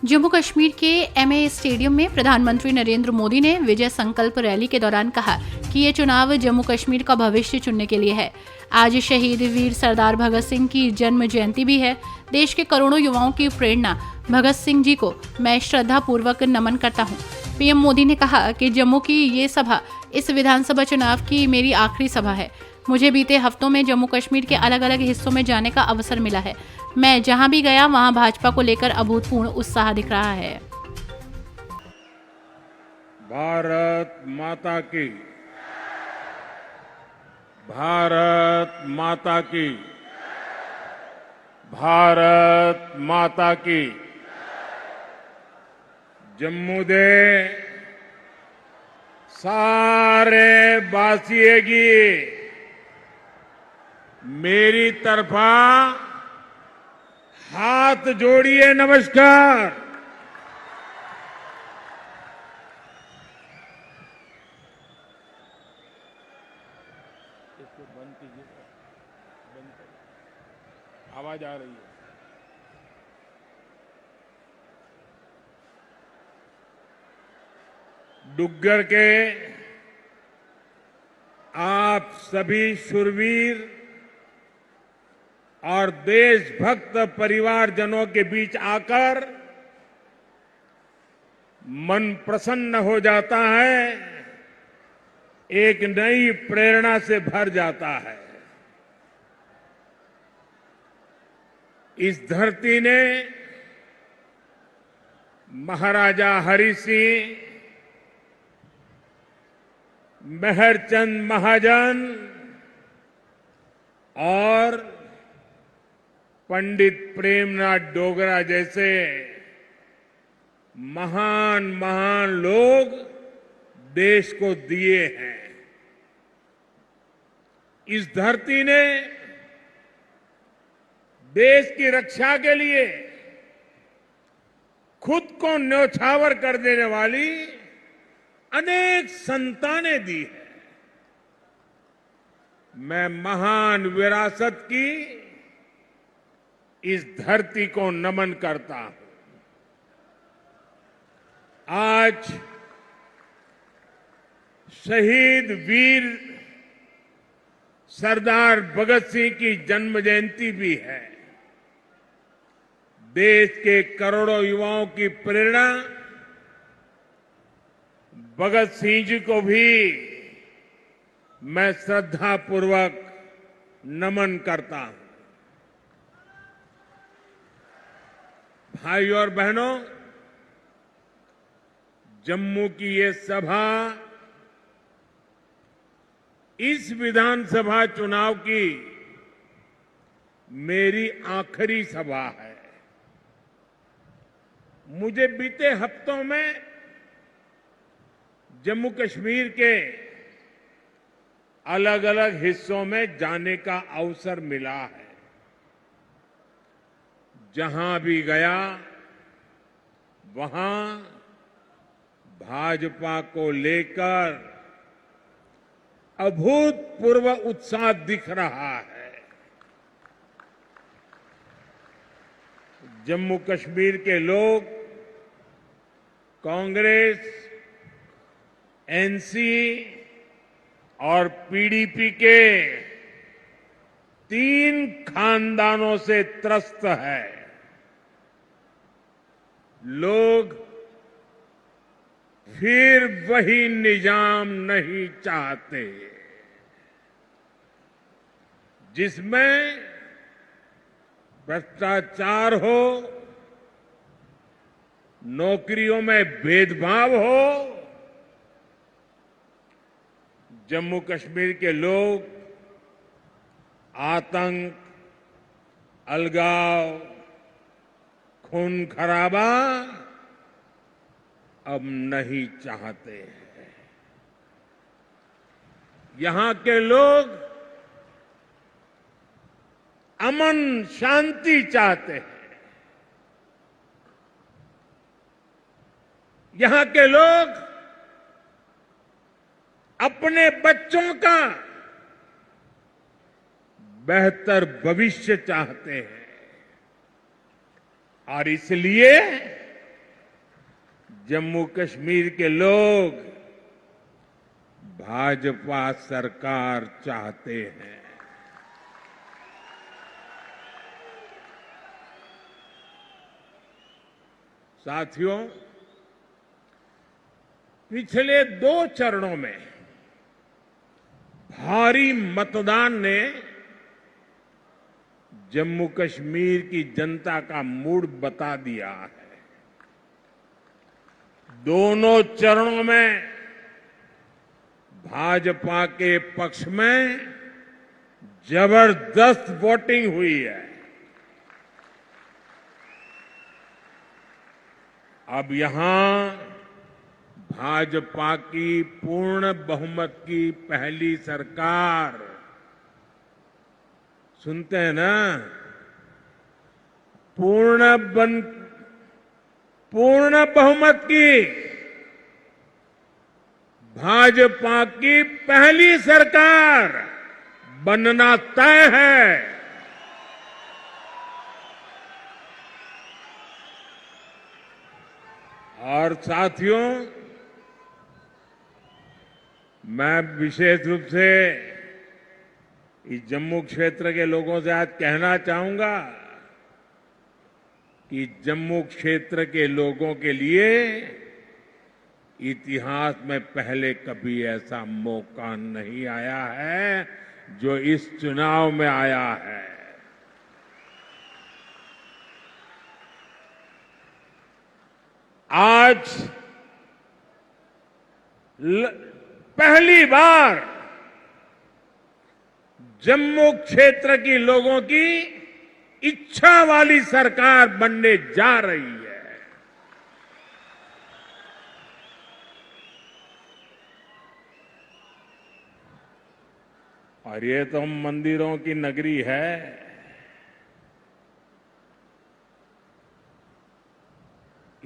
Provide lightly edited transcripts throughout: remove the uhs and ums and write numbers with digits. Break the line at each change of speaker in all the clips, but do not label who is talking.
जम्मू कश्मीर के MA stadium में प्रधानमंत्री नरेंद्र मोदी ने विजय संकल्प रैली के दौरान कहा कि ये चुनाव जम्मू कश्मीर का भविष्य चुनने के लिए है। आज शहीद वीर सरदार भगत सिंह की जन्म जयंती भी है। देश के करोड़ों युवाओं की प्रेरणा भगत सिंह जी को मैं श्रद्धापूर्वक नमन करता हूँ। पीएम मोदी ने कहा कि जम्मू की ये सभा इस विधानसभा चुनाव की मेरी आखिरी सभा है। मुझे बीते हफ्तों में जम्मू कश्मीर के अलग अलग हिस्सों में जाने का अवसर मिला है। मैं जहां भी गया वहां भाजपा को लेकर अभूतपूर्व उत्साह दिख रहा है।
भारत माता की, भारत माता की, भारत माता की। जम्मू दे सारे बासिए की मेरी तरफा हाथ जोड़िए, नमस्कार। इसको बंद कीजिए, बंद करिए, आवाज आ रही है। डुग्गर के आप सभी शूरवीर और देशभक्त परिवारजनों के बीच आकर मन प्रसन्न हो जाता है, एक नई प्रेरणा से भर जाता है। इस धरती ने महाराजा हरि सिंह, मेहरचंद महाजन और पंडित प्रेमनाथ डोगरा जैसे महान महान लोग देश को दिए हैं। इस धरती ने देश की रक्षा के लिए खुद को न्यौछावर कर देने वाली अनेक संतानें दी है। मैं महान विरासत की इस धरती को नमन करता हूं। आज शहीद वीर सरदार भगत सिंह की जन्म जयंती भी है। देश के करोड़ों युवाओं की प्रेरणा भगत सिंह जी को भी मैं श्रद्धापूर्वक नमन करता हूं। भाइयों और बहनों, जम्मू की ये सभा इस विधानसभा चुनाव की मेरी आखिरी सभा है। मुझे बीते हफ्तों में जम्मू कश्मीर के अलग अलग हिस्सों में जाने का अवसर मिला है। जहां भी गया वहां भाजपा को लेकर अभूतपूर्व उत्साह दिख रहा है। जम्मू कश्मीर के लोग कांग्रेस, एनसी और पीडीपी के 3 खानदानों से त्रस्त है। लोग फिर वही निजाम नहीं चाहते जिसमें भ्रष्टाचार हो, नौकरियों में भेदभाव हो। जम्मू कश्मीर के लोग आतंक, अलगाव, खून खराबा अब नहीं चाहते हैं। यहां के लोग अमन शांति चाहते हैं। यहां के लोग अपने बच्चों का बेहतर भविष्य चाहते हैं और इसलिए जम्मू कश्मीर के लोग भाजपा सरकार चाहते हैं। साथियों, पिछले 2 चरणों में भारी मतदान ने जम्मू कश्मीर की जनता का मूड बता दिया है। दोनों चरणों में भाजपा के पक्ष में जबरदस्त वोटिंग हुई है। अब यहां भाजपा की पूर्ण बहुमत की पहली सरकार, सुनते हैं ना, पूर्ण बहुमत की भाजपा की पहली सरकार बनना तय है। और साथियों, मैं विशेष रूप से इस जम्मू क्षेत्र के लोगों से आज कहना चाहूंगा कि जम्मू क्षेत्र के लोगों के लिए इतिहास में पहले कभी ऐसा मौका नहीं आया है जो इस चुनाव में आया है। आज पहली बार जम्मू क्षेत्र की लोगों की इच्छा वाली सरकार बनने जा रही है। और ये तो मंदिरों की नगरी है।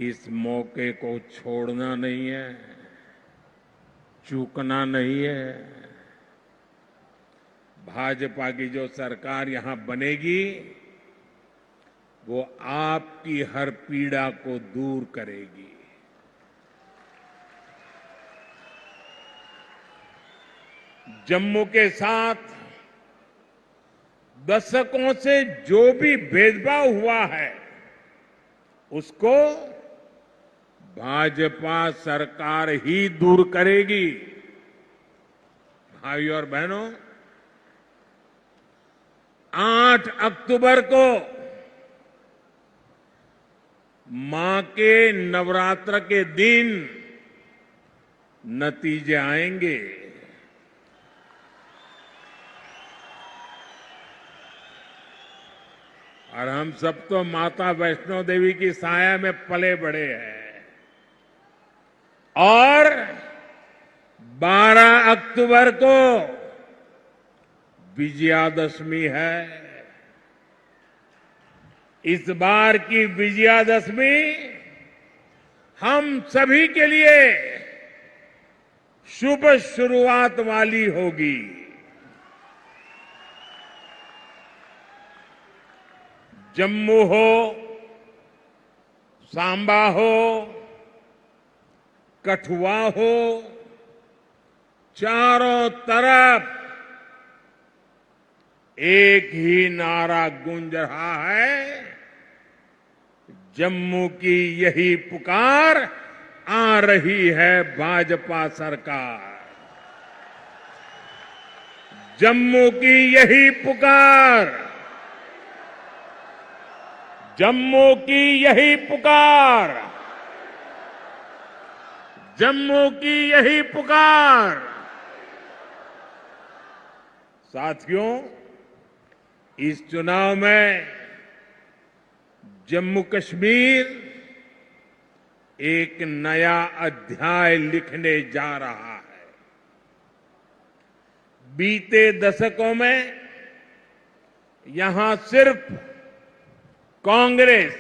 इस मौके को छोड़ना नहीं है, चूकना नहीं है। भाजपा की जो सरकार यहां बनेगी वो आपकी हर पीड़ा को दूर करेगी। जम्मू के साथ दशकों से जो भी भेदभाव हुआ है उसको भाजपा सरकार ही दूर करेगी। भाइयों और बहनों, 8 अक्टूबर को मां के नवरात्र के दिन नतीजे आएंगे। और हम सब तो माता वैष्णो देवी की साया में पले बड़े हैं। और 12 अक्टूबर को विजयादशमी है। इस बार की विजयादशमी हम सभी के लिए शुभ शुरुआत वाली होगी। जम्मू हो, सांबा हो, कठुआ हो, चारों तरफ एक ही नारा गूंज रहा है, जम्मू की यही पुकार, आ रही है भाजपा सरकार। जम्मू की यही पुकार, जम्मू की यही पुकार, जम्मू की यही पुकार। साथियों, इस चुनाव में जम्मू कश्मीर एक नया अध्याय लिखने जा रहा है। बीते दशकों में यहां सिर्फ कांग्रेस,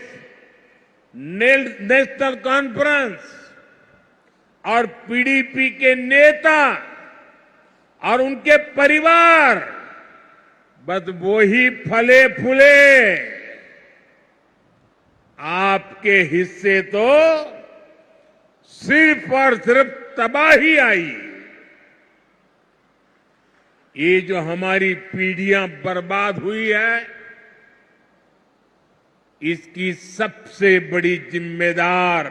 नेशनल कॉन्फ्रेंस और पीडीपी के नेता और उनके परिवार बस वो ही फले फूले। आपके हिस्से तो सिर्फ और सिर्फ तबाही आई। ये जो हमारी पीढ़ियां बर्बाद हुई है, इसकी सबसे बड़ी जिम्मेदार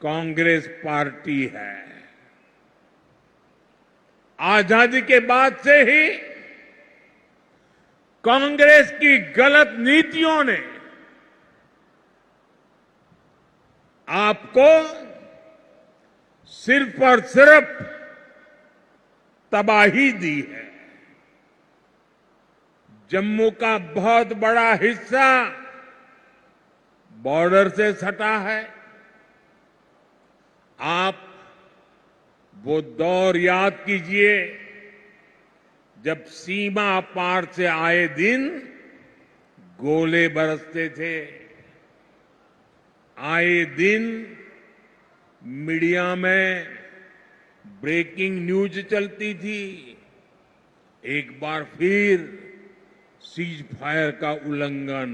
कांग्रेस पार्टी है। आजादी के बाद से ही कांग्रेस की गलत नीतियों ने आपको सिर्फ और सिर्फ तबाही दी है। जम्मू का बहुत बड़ा हिस्सा बॉर्डर से सटा है। आप वो दौर याद कीजिए जब सीमा पार से आए दिन गोले बरसते थे। आए दिन मीडिया में ब्रेकिंग न्यूज चलती थी। एक बार फिर सीज फायर का उल्लंघन,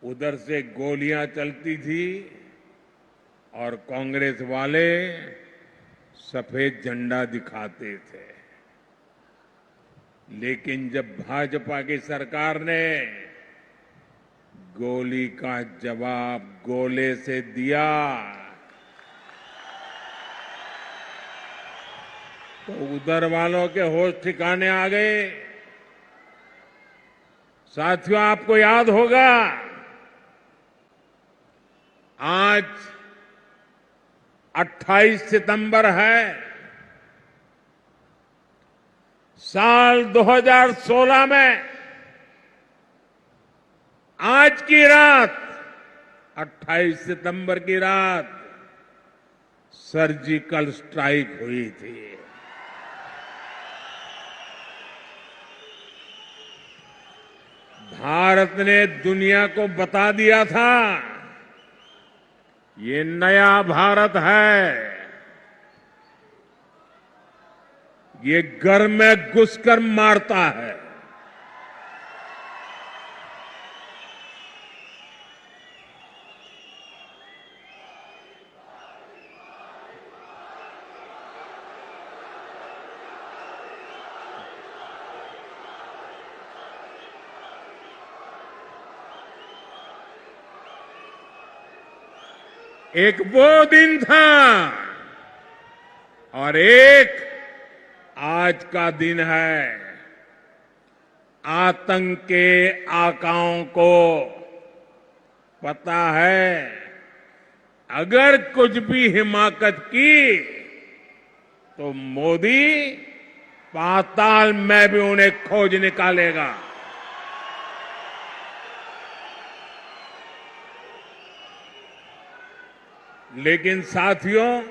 उधर से गोलियां चलती थी और कांग्रेस वाले सफेद झंडा दिखाते थे। लेकिन जब भाजपा की सरकार ने गोली का जवाब गोले से दिया तो उधर वालों के होश ठिकाने आ गए। साथियों, आपको याद होगा आज 28 सितंबर है। साल 2016 में आज की रात 28 सितंबर की रात सर्जिकल स्ट्राइक हुई थी। भारत ने दुनिया को बता दिया था ये नया भारत है। ये घर में घुसकर मारता है। एक वो दिन था और एक आज का दिन है। आतंक के आकाओं को पता है अगर कुछ भी हिमाकत की तो मोदी पाताल में भी उन्हें खोज निकालेगा। लेकिन साथियों,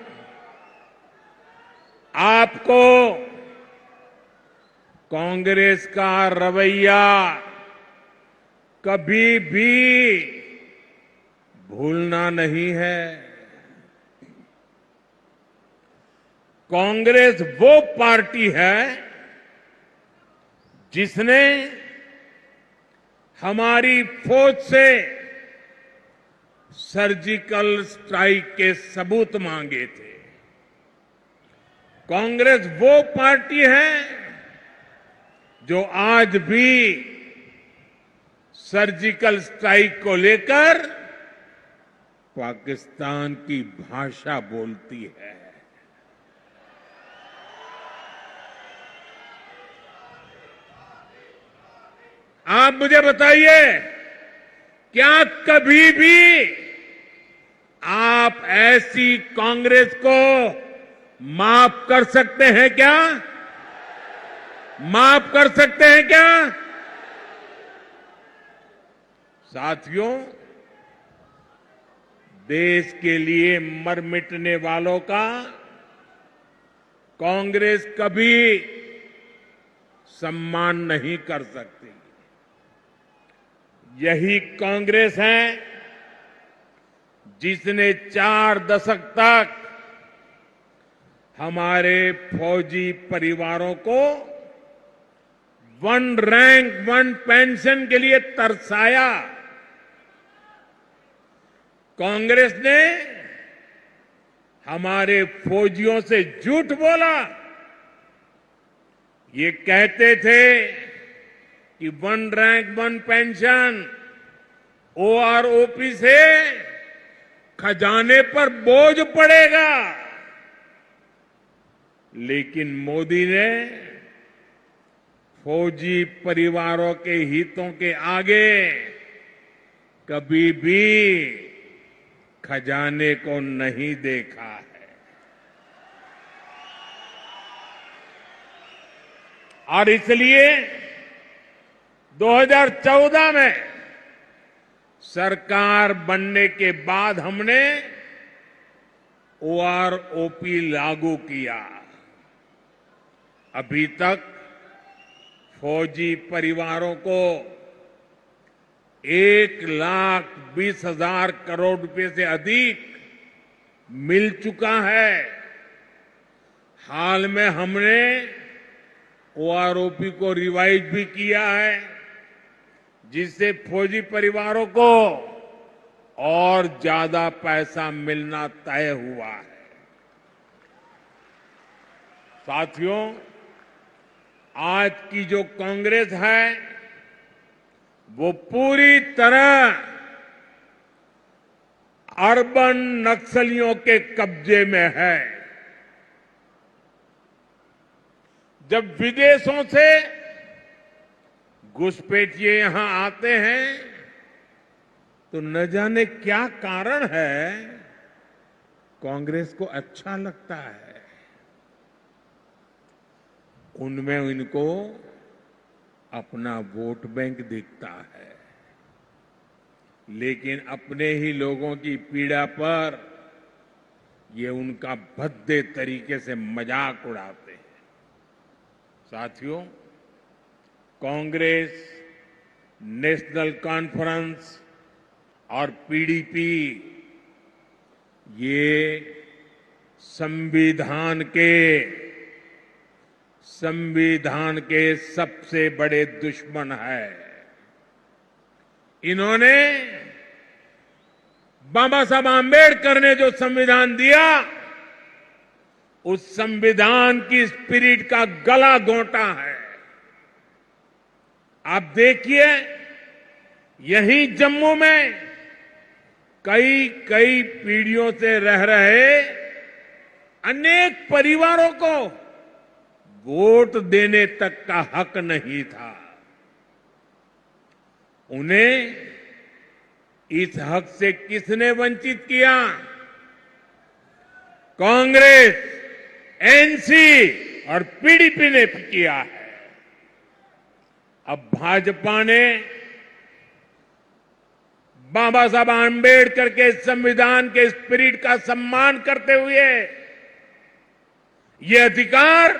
आपको कांग्रेस का रवैया कभी भी भूलना नहीं है। कांग्रेस वो पार्टी है जिसने हमारी फौज से सर्जिकल स्ट्राइक के सबूत मांगे थे। कांग्रेस वो पार्टी है जो आज भी सर्जिकल स्ट्राइक को लेकर पाकिस्तान की भाषा बोलती है। आप मुझे बताइए, क्या कभी भी आप ऐसी कांग्रेस को माफ कर सकते हैं क्या? माफ कर सकते हैं क्या? साथियों, देश के लिए मर मिटने वालों का कांग्रेस कभी सम्मान नहीं कर सकती। यही कांग्रेस है जिसने 4 दशक तक हमारे फौजी परिवारों को 1 रैंक 1 पेंशन के लिए तरसाया। कांग्रेस ने हमारे फौजियों से झूठ बोला। ये कहते थे कि 1 रैंक 1 पेंशन ओआरओपी से खजाने पर बोझ पड़ेगा, लेकिन मोदी ने फौजी परिवारों के हितों के आगे कभी भी खजाने को नहीं देखा है। और इसलिए 2014 में सरकार बनने के बाद हमने ओआरओपी लागू किया। अभी तक फौजी परिवारों को 1,20,000 करोड़ रुपए से अधिक मिल चुका है। हाल में हमने ओआरओपी को रिवाइज भी किया है, जिससे फौजी परिवारों को और ज्यादा पैसा मिलना तय हुआ है। साथियों, आज की जो कांग्रेस है वो पूरी तरह अर्बन नक्सलियों के कब्जे में है। जब विदेशों से घुसपैठिए यहां आते हैं तो न जाने क्या कारण है, कांग्रेस को अच्छा लगता है। उनमें इनको अपना वोट बैंक दिखता है, लेकिन अपने ही लोगों की पीड़ा पर ये उनका भद्दे तरीके से मजाक उड़ाते हैं। साथियों, कांग्रेस, नेशनल कॉन्फ्रेंस और पीडीपी ये संविधान के सबसे बड़े दुश्मन है। इन्होंने बाबा साहब आंबेडकर ने जो संविधान दिया, उस संविधान की स्पिरिट का गला घोंटा है। आप देखिए, यहीं जम्मू में कई पीढ़ियों से रह रहे अनेक परिवारों को वोट देने तक का हक नहीं था। उन्हें इस हक से किसने वंचित किया? कांग्रेस, एनसी और पीडीपी ने किया है। अब भाजपा ने बाबा साहब आंबेडकर के संविधान के स्पिरिट का सम्मान करते हुए ये अधिकार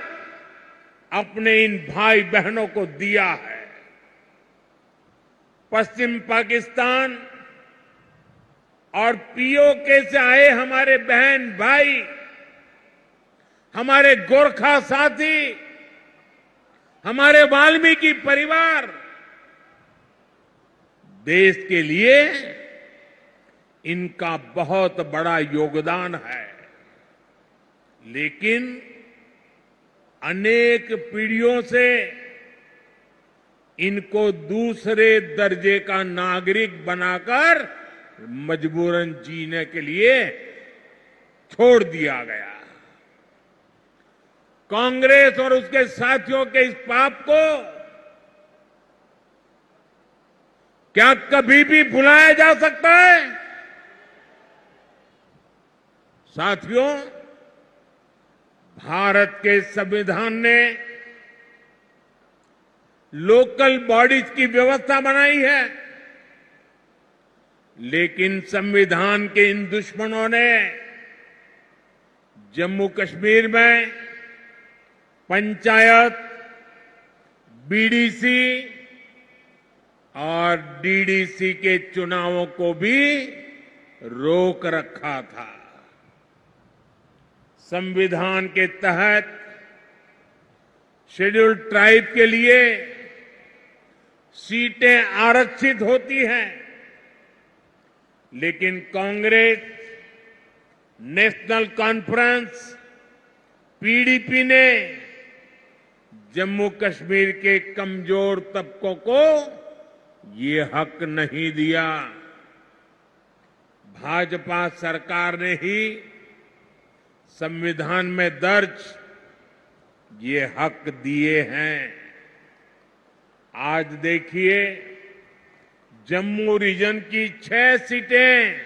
अपने इन भाई बहनों को दिया है। पश्चिम पाकिस्तान और पीओके से आए हमारे बहन भाई, हमारे गोरखा साथी, हमारे वाल्मीकि परिवार देश के लिए इनका बहुत बड़ा योगदान है। लेकिन अनेक पीढ़ियों से इनको दूसरे दर्जे का नागरिक बनाकर मजबूरन जीने के लिए छोड़ दिया गया। कांग्रेस और उसके साथियों के इस पाप को क्या कभी भी भुलाया जा सकता है? साथियों, भारत के संविधान ने लोकल बॉडीज की व्यवस्था बनाई है, लेकिन संविधान के इन दुश्मनों ने जम्मू कश्मीर में पंचायत, बीडीसी और डीडीसी के चुनावों को भी रोक रखा था। संविधान के तहत शेड्यूल्ड ट्राइब के लिए सीटें आरक्षित होती हैं, लेकिन कांग्रेस, नेशनल कॉन्फ्रेंस, पीडीपी ने जम्मू कश्मीर के कमजोर तबकों को ये हक नहीं दिया। भाजपा सरकार ने ही संविधान में दर्ज ये हक दिए हैं। आज देखिए, जम्मू रीजन की 6 सीटें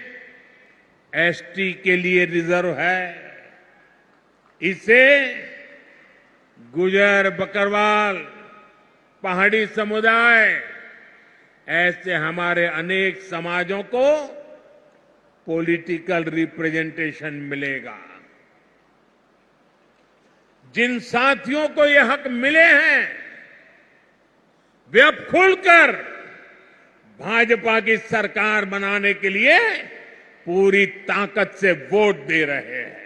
एसटी के लिए रिजर्व है। इसे गुजर, बकरवाल, पहाड़ी समुदाय, ऐसे हमारे अनेक समाजों को पॉलिटिकल रिप्रेजेंटेशन मिलेगा। जिन साथियों को ये हक मिले हैं, वे अब खुलकर भाजपा की सरकार बनाने के लिए पूरी ताकत से वोट दे रहे हैं।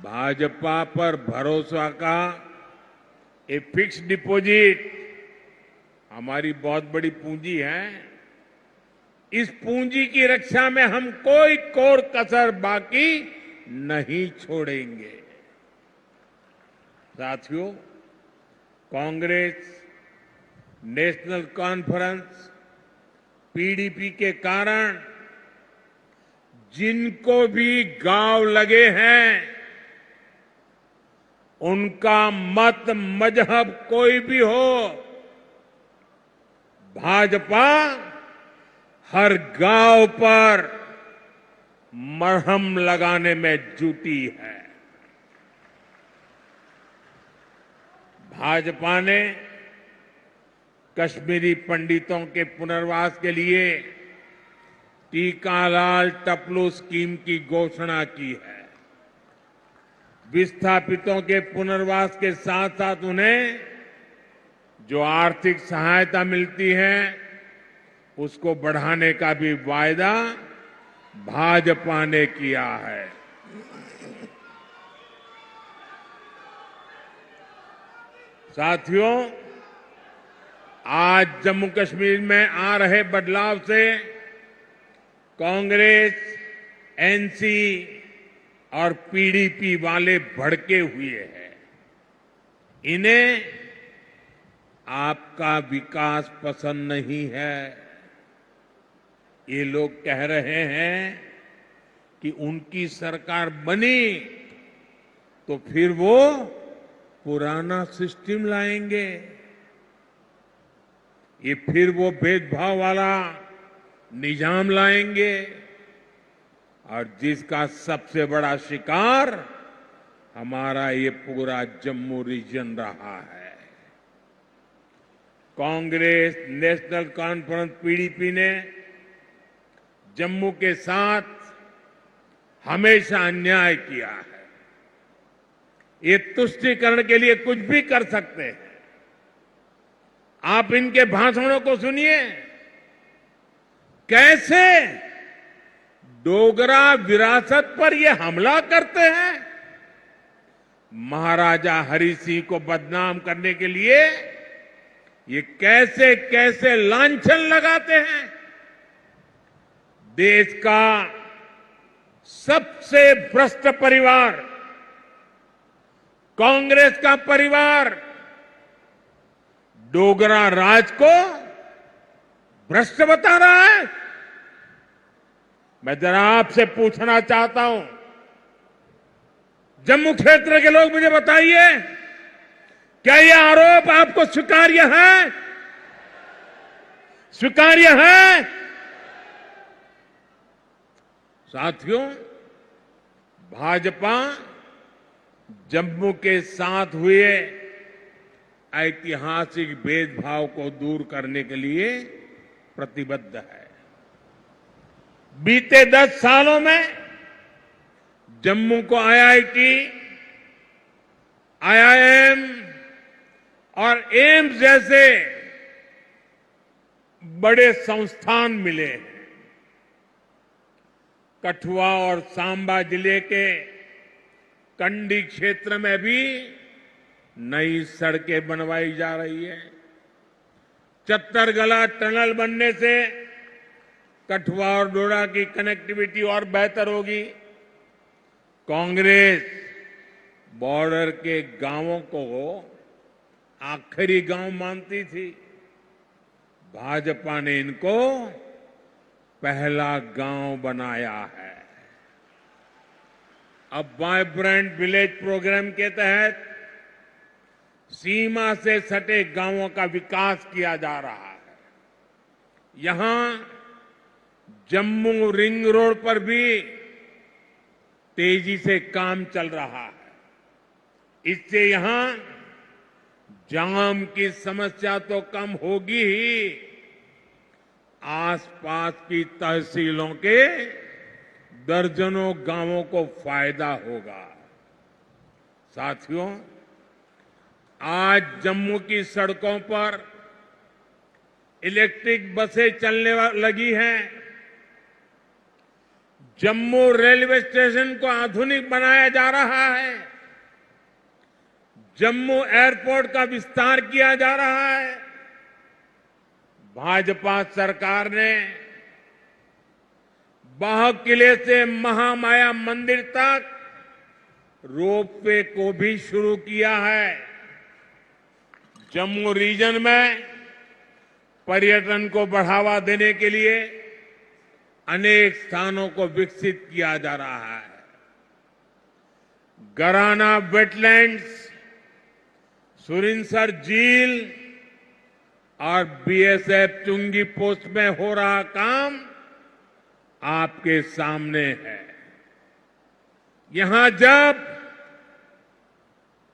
भाजपा पर भरोसा का ये फिक्स डिपॉजिट हमारी बहुत बड़ी पूंजी है। इस पूंजी की रक्षा में हम कोई कोर कसर बाकी नहीं छोड़ेंगे। साथियों, कांग्रेस, नेशनल कॉन्फ्रेंस, पीडीपी के कारण जिनको भी गांव लगे हैं, उनका मत, मजहब कोई भी हो, भाजपा हर गांव पर मरहम लगाने में जुटी है। भाजपा ने कश्मीरी पंडितों के पुनर्वास के लिए टीकालाल टपलू स्कीम की घोषणा की है। विस्थापितों के पुनर्वास के साथ साथ उन्हें जो आर्थिक सहायता मिलती है, उसको बढ़ाने का भी वायदा भाजपा ने किया है। साथियों, आज जम्मू कश्मीर में आ रहे बदलाव से कांग्रेस, एनसी और पीडीपी वाले भड़के हुए हैं। इन्हें आपका विकास पसंद नहीं है। ये लोग कह रहे हैं कि उनकी सरकार बनी तो फिर वो पुराना सिस्टम लाएंगे। ये फिर वो भेदभाव वाला निजाम लाएंगे, और जिसका सबसे बड़ा शिकार हमारा ये पूरा जम्मू रीजन रहा है। कांग्रेस, नेशनल कॉन्फ्रेंस, पीडीपी ने जम्मू के साथ हमेशा अन्याय किया है। ये तुष्टीकरण के लिए कुछ भी कर सकते हैं। आप इनके भाषणों को सुनिए, कैसे डोगरा विरासत पर ये हमला करते हैं। महाराजा हरि सिंह को बदनाम करने के लिए ये कैसे कैसे लांछन लगाते हैं। देश का सबसे भ्रष्ट परिवार, कांग्रेस का परिवार, डोगरा राज को भ्रष्ट बता रहा है। मैं जरा आपसे पूछना चाहता हूं, जम्मू क्षेत्र के लोग मुझे बताइए, क्या यह आरोप आपको स्वीकार्य है? स्वीकार्य है? साथियों, भाजपा जम्मू के साथ हुए ऐतिहासिक भेदभाव को दूर करने के लिए प्रतिबद्ध है। बीते 10 सालों में जम्मू को आईआईटी, आईआईएम और एम्स जैसे बड़े संस्थान मिले हैं। कठुआ और सांबा जिले के कंडी क्षेत्र में भी नई सड़कें बनवाई जा रही है। चत्तरगला टनल बनने से कठुआ और डोडा की कनेक्टिविटी और बेहतर होगी। कांग्रेस बॉर्डर के गांवों को आखिरी गांव मानती थी। भाजपा ने इनको पहला गांव बनाया है। अब वाइब्रेंट विलेज प्रोग्राम के तहत सीमा से सटे गांवों का विकास किया जा रहा है। यहां जम्मू रिंग रोड पर भी तेजी से काम चल रहा है। इससे यहां जाम की समस्या तो कम होगी ही, आसपास की तहसीलों के दर्जनों गांवों को फायदा होगा। साथियों, आज जम्मू की सड़कों पर इलेक्ट्रिक बसें चलने लगी हैं। जम्मू रेलवे स्टेशन को आधुनिक बनाया जा रहा है। जम्मू एयरपोर्ट का विस्तार किया जा रहा है। भाजपा सरकार ने बाह किले से महामाया मंदिर तक रोपवे को भी शुरू किया है। जम्मू रीजन में पर्यटन को बढ़ावा देने के लिए अनेक स्थानों को विकसित किया जा रहा है। गराना वेटलैंड्स, सुरिनसर झील और बीएसएफ चुंगी पोस्ट में हो रहा काम आपके सामने है। यहां जब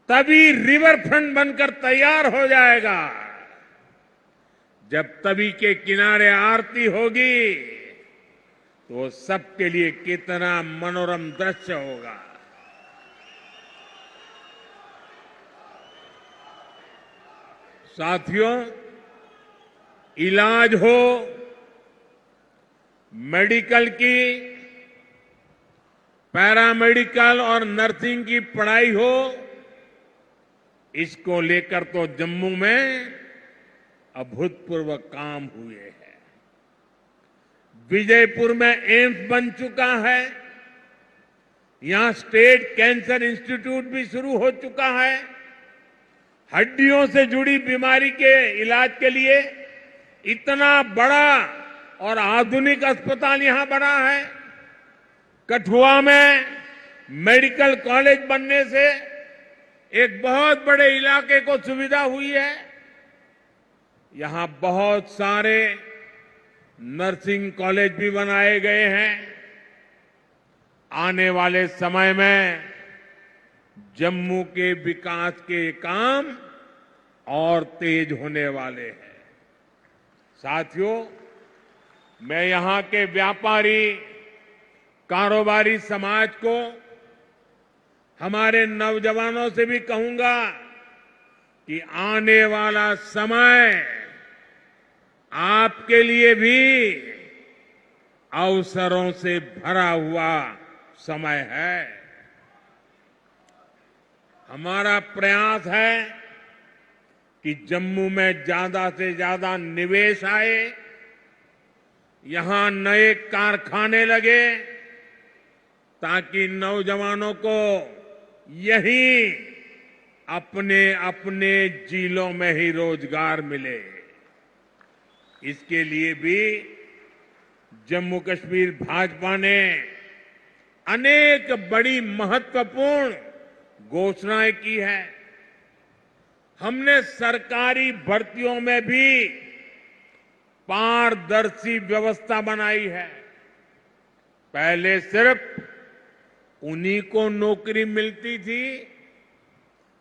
तभी रिवर फ्रंट बनकर तैयार हो जाएगा, जब तवी के किनारे आरती होगी तो सबके लिए कितना मनोरम दृश्य होगा। साथियों, इलाज हो, मेडिकल की, पैरामेडिकल और नर्सिंग की पढ़ाई हो, इसको लेकर तो जम्मू में अभूतपूर्व काम हुए हैं। विजयपुर में एम्स बन चुका है। यहां स्टेट कैंसर इंस्टीट्यूट भी शुरू हो चुका है। हड्डियों से जुड़ी बीमारी के इलाज के लिए इतना बड़ा और आधुनिक अस्पताल यहां बना है। कठुआ में मेडिकल कॉलेज बनने से एक बहुत बड़े इलाके को सुविधा हुई है। यहां बहुत सारे नर्सिंग कॉलेज भी बनाए गए हैं। आने वाले समय में जम्मू के विकास के काम और तेज होने वाले हैं। साथियों, मैं यहां के व्यापारी, कारोबारी समाज को, हमारे नौजवानों से भी कहूंगा कि आने वाला समय आपके लिए भी अवसरों से भरा हुआ समय है। हमारा प्रयास है कि जम्मू में ज्यादा से ज्यादा निवेश आए, यहां नए कारखाने लगे, ताकि नौजवानों को यहीं अपने अपने जिलों में ही रोजगार मिले। इसके लिए भी जम्मू कश्मीर भाजपा ने अनेक बड़ी महत्वपूर्ण घोषणाएं की है। हमने सरकारी भर्तियों में भी पारदर्शी व्यवस्था बनाई है। पहले सिर्फ उन्हीं को नौकरी मिलती थी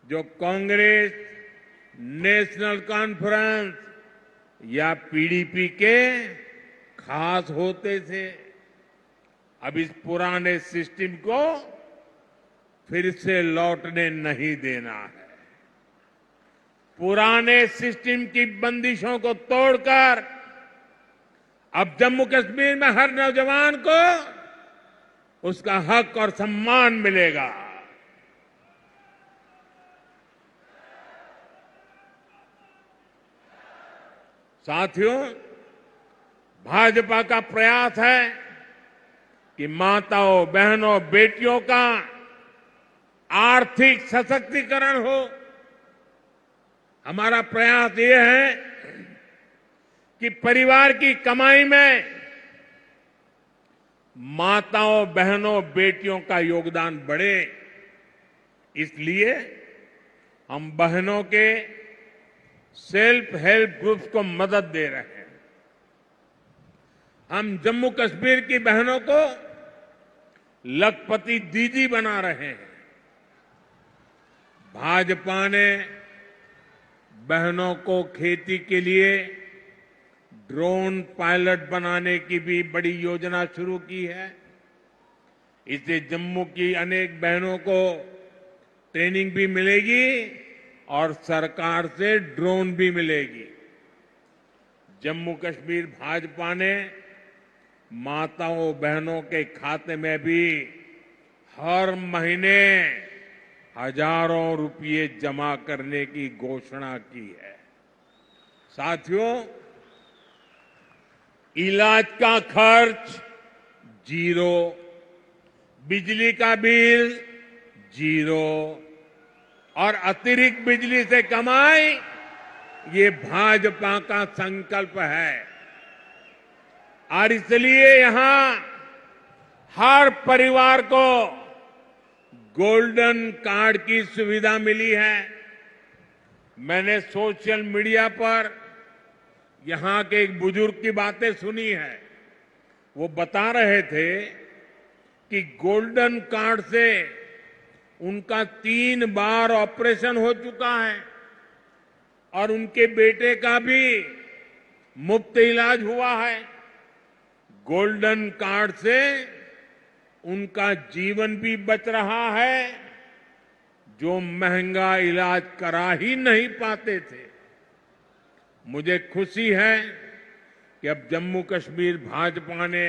जो कांग्रेस, नेशनल कॉन्फ्रेंस या पीडीपी के खास होते थे। अब इस पुराने सिस्टम को फिर से लौटने नहीं देना है। पुराने सिस्टम की बंदिशों को तोड़कर अब जम्मू कश्मीर में हर नौजवान को उसका हक और सम्मान मिलेगा। साथियों, भाजपा का प्रयास है कि माताओं, बहनों, बेटियों का आर्थिक सशक्तिकरण हो। हमारा प्रयास ये है कि परिवार की कमाई में माताओं, बहनों, बेटियों का योगदान बढ़े। इसलिए हम बहनों के सेल्फ हेल्प ग्रुप्स को मदद दे रहे हैं। हम जम्मू कश्मीर की बहनों को लखपति दीदी बना रहे हैं। भाजपा ने बहनों को खेती के लिए ड्रोन पायलट बनाने की भी बड़ी योजना शुरू की है। इससे जम्मू की अनेक बहनों को ट्रेनिंग भी मिलेगी और सरकार से ड्रोन भी मिलेगी। जम्मू कश्मीर भाजपा ने माताओं, बहनों के खाते में भी हर महीने हजारों रुपये जमा करने की घोषणा की है। साथियों, इलाज का खर्च जीरो, बिजली का बिल जीरो और अतिरिक्त बिजली से कमाई, ये भाजपा का संकल्प है। और इसलिए यहां हर परिवार को गोल्डन कार्ड की सुविधा मिली है। मैंने सोशल मीडिया पर यहां के एक बुजुर्ग की बातें सुनी है। वो बता रहे थे कि गोल्डन कार्ड से उनका 3 बार ऑपरेशन हो चुका है और उनके बेटे का भी मुफ्त इलाज हुआ है। गोल्डन कार्ड से उनका जीवन भी बच रहा है, जो महंगा इलाज करा ही नहीं पाते थे। मुझे खुशी है कि अब जम्मू कश्मीर भाजपा ने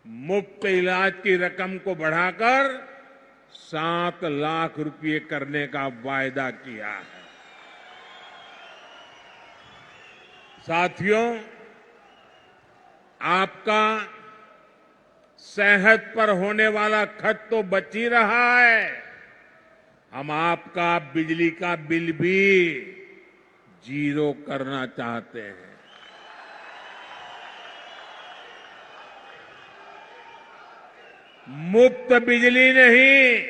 मुफ्त इलाज की रकम को बढ़ाकर 7 लाख रुपये करने का वायदा किया है। साथियों, आपका सेहत पर होने वाला खर्च तो बच ही रहा है। हम आपका बिजली का बिल भी जीरो करना चाहते हैं। मुफ्त बिजली नहीं,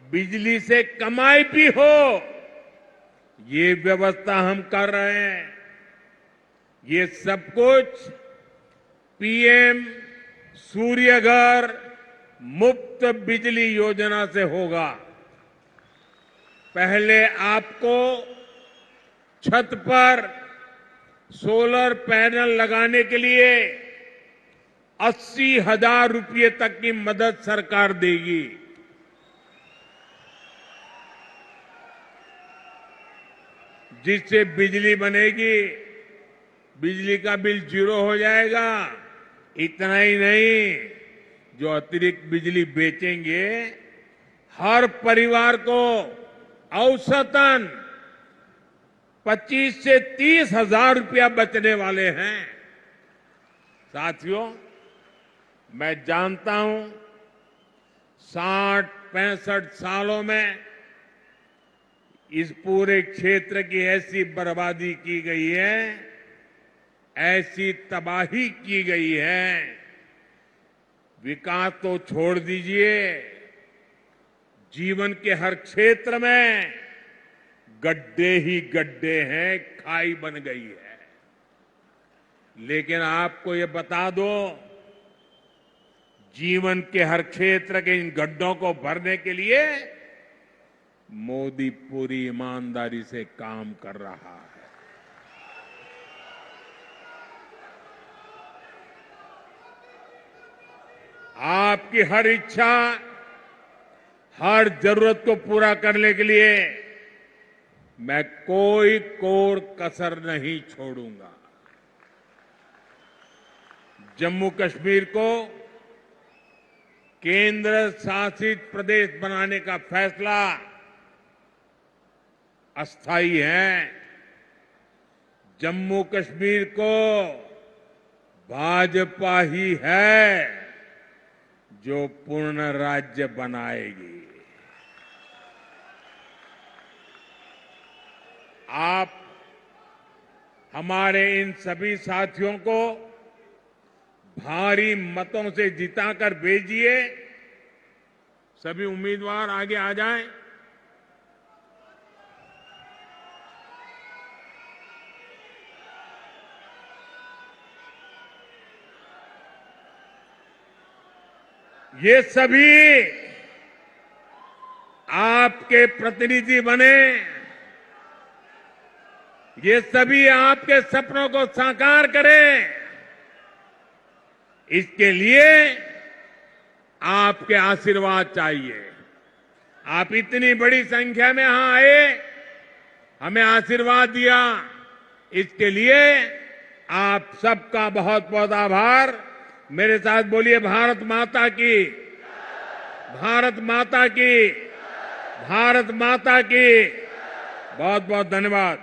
बिजली से कमाई भी हो, ये व्यवस्था हम कर रहे हैं। ये सब कुछ पीएम सूर्य घर मुफ्त बिजली योजना से होगा। पहले आपको छत पर सोलर पैनल लगाने के लिए 80,000 रुपये तक की मदद सरकार देगी। जिससे बिजली बनेगी, बिजली का बिल जीरो हो जाएगा। इतना ही नहीं, जो अतिरिक्त बिजली बेचेंगे, हर परिवार को औसतन 25 से 30,000 रुपया बचने वाले हैं। साथियों, मैं जानता हूं 60-65 सालों में इस पूरे क्षेत्र की ऐसी बर्बादी की गई है, ऐसी तबाही की गई है, विकास तो छोड़ दीजिए, जीवन के हर क्षेत्र में गड्ढे ही गड्ढे हैं, खाई बन गई है। लेकिन आपको ये बता दो, जीवन के हर क्षेत्र के इन गड्ढों को भरने के लिए मोदी पूरी ईमानदारी से काम कर रहा है। आपकी हर इच्छा, हर जरूरत को पूरा करने के लिए मैं कोई कोर कसर नहीं छोड़ूंगा। जम्मू कश्मीर को केंद्र शासित प्रदेश बनाने का फैसला अस्थायी है। जम्मू कश्मीर को भाजपा ही है जो पूर्ण राज्य बनाएगी। आप हमारे इन सभी साथियों को भारी मतों से जिताकर भेजिए। सभी उम्मीदवार आगे आ जाएं। ये सभी आपके प्रतिनिधि बने, ये सभी आपके सपनों को साकार करें। इसके लिए आपके आशीर्वाद चाहिए। आप इतनी बड़ी संख्या में यहां आए, हमें आशीर्वाद दिया, इसके लिए आप सबका बहुत बहुत आभार। मेरे साथ बोलिए भारत माता की, भारत माता की, भारत माता की। बहुत बहुत धन्यवाद।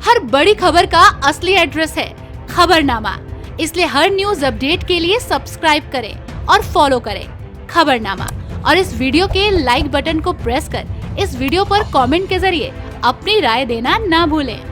हर बड़ी खबर का असली एड्रेस है खबरनामा, इसलिए हर न्यूज अपडेट के लिए सब्सक्राइब करें और फॉलो करें खबरनामा। और इस वीडियो के लाइक बटन को प्रेस कर इस वीडियो पर कमेंट के जरिए अपनी राय देना ना भूलें।